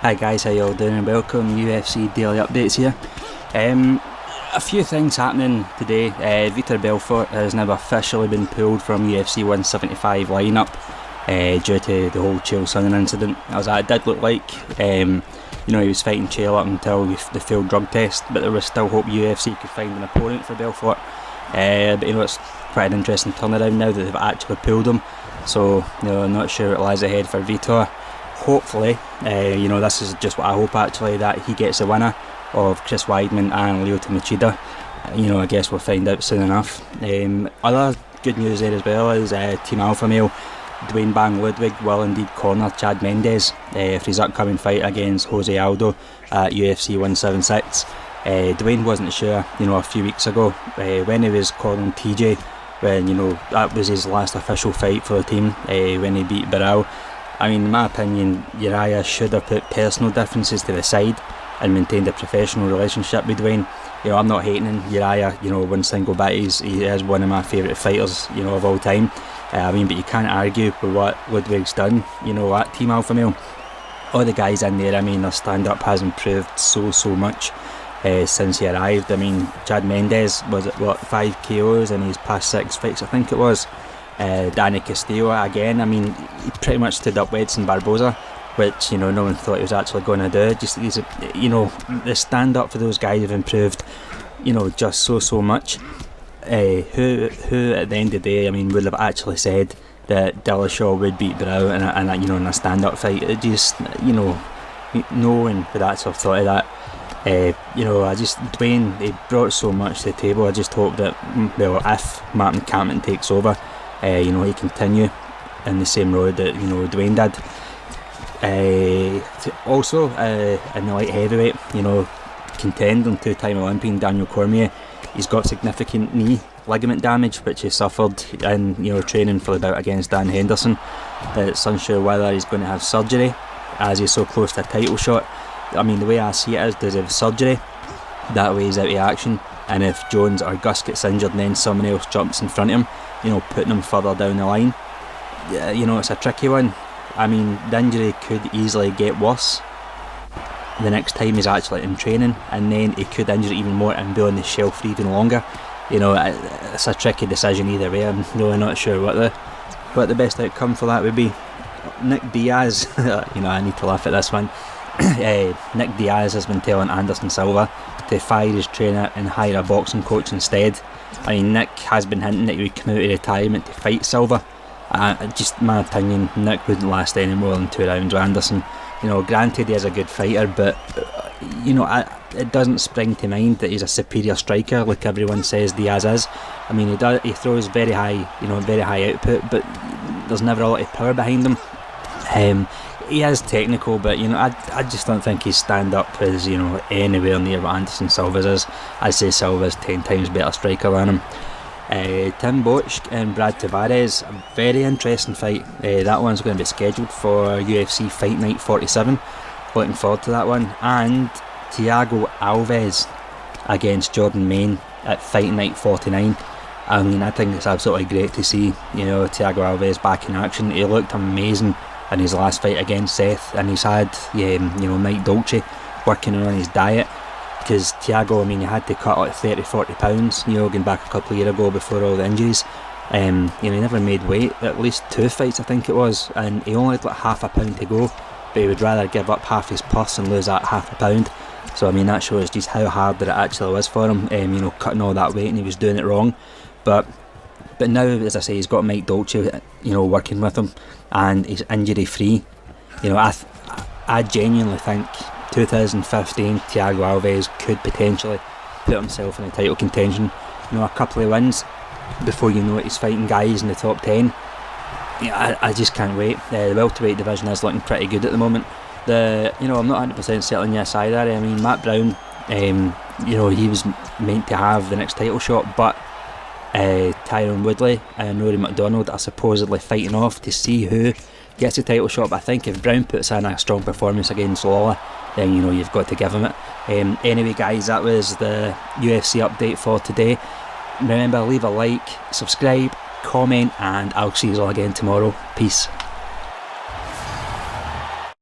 Hi guys, how you all doing, and welcome UFC Daily Updates here. A few things happening today. Vitor Belfort has now officially been pulled from UFC 175 lineup due to the whole Chael Sonnen incident. As it did look like, he was fighting Chael up until the failed drug test, but there was still hope UFC could find an opponent for Belfort. But it's quite an interesting turnaround now that they've actually pulled him. So I'm not sure what lies ahead for Vitor. Hopefully, this is just what I hope actually, that he gets the winner of Chris Weidman and Lyoto Machida. I guess we'll find out soon enough. Other good news there as well is Team Alpha Male Dwayne Bang Ludwig will indeed corner Chad Mendes for his upcoming fight against Jose Aldo at UFC 176. Dwayne wasn't sure, a few weeks ago when he was cornering TJ, when that was his last official fight for the team when he beat Barral. I mean, in my opinion, Uriah should have put personal differences to the side and maintained a professional relationship with Dwayne. I'm not hating on Uriah, one single bit. He is one of my favourite fighters, of all time. But you can't argue with what Ludwig's done, at Team Alpha Male. All the guys in there, their stand-up has improved so much since he arrived. Chad Mendes was at 5 KOs in his past 6 fights, I think it was. Danny Castillo again, he pretty much stood up Edson Barboza, which no one thought he was actually going to do. Just the stand up for those guys have improved, just so much. Who at the end of the day, would have actually said that Dillashaw would beat Barrow in a stand up fight? It just no one would actually have thought of that. Dwayne, he brought so much to the table. I just hope that if Martin Campbell takes over, he continue in the same road that Dwayne did. Also in the light heavyweight, contending 2-time Olympian Daniel Cormier, he's got significant knee ligament damage which he suffered in training for the bout against Dan Henderson. It's unsure whether he's going to have surgery as he's so close to a title shot. The way I see it is, does he have surgery? That way he's out of action, and if Jones or Gus gets injured and then someone else jumps in front of him, putting him further down the line, it's a tricky one. The injury could easily get worse the next time he's actually in training, and then he could injure even more and be on the shelf for even longer. It's a tricky decision either way. I'm really not sure what the best outcome for that would be. Nick Diaz, I need to laugh at this one. Nick Diaz has been telling Anderson Silva to fire his trainer and hire a boxing coach instead. Nick has been hinting that he would come out of retirement to fight Silva. Just my opinion, Nick wouldn't last any more than 2 rounds with Anderson. Granted he is a good fighter, but it doesn't spring to mind that he's a superior striker like everyone says Diaz is. He throws very high output, but there's never a lot of power behind him. He is technical, but I just don't think his stand-up is anywhere near what Anderson Silva's is. I'd say Silva's 10 times better striker than him. Tim Boetsch and Brad Tavares, a very interesting fight. That one's going to be scheduled for UFC Fight Night 47. Looking forward to that one. And Thiago Alves against Jordan Main at Fight Night 49. I think it's absolutely great to see Thiago Alves back in action. He looked amazing in his last fight against Seth, and he's had Mike Dolce working on his diet, because Thiago, he had to cut like 30-40 pounds going back a couple of years ago before all the injuries. He never made weight, at least 2 fights I think it was, and he only had like half a pound to go, but he would rather give up half his purse and lose that half a pound. So that shows just how hard that it actually was for him, cutting all that weight, and he was doing it wrong. But now, as I say, he's got Mike Dolce working with him, and he's injury free. I genuinely think 2015 Thiago Alves could potentially put himself in a title contention. A couple of wins before he's fighting guys in the top 10. I just can't wait. The welterweight division is looking pretty good at the moment. I'm not 100% settling yes either. Matt Brown, he was meant to have the next title shot, but Tyron Woodley and Rory McDonald are supposedly fighting off to see who gets the title shot. But I think if Brown puts in a strong performance against Lawler, then you've got to give him it. Anyway guys, that was the UFC update for today. Remember, leave a like, subscribe, comment, and I'll see you all again tomorrow. Peace.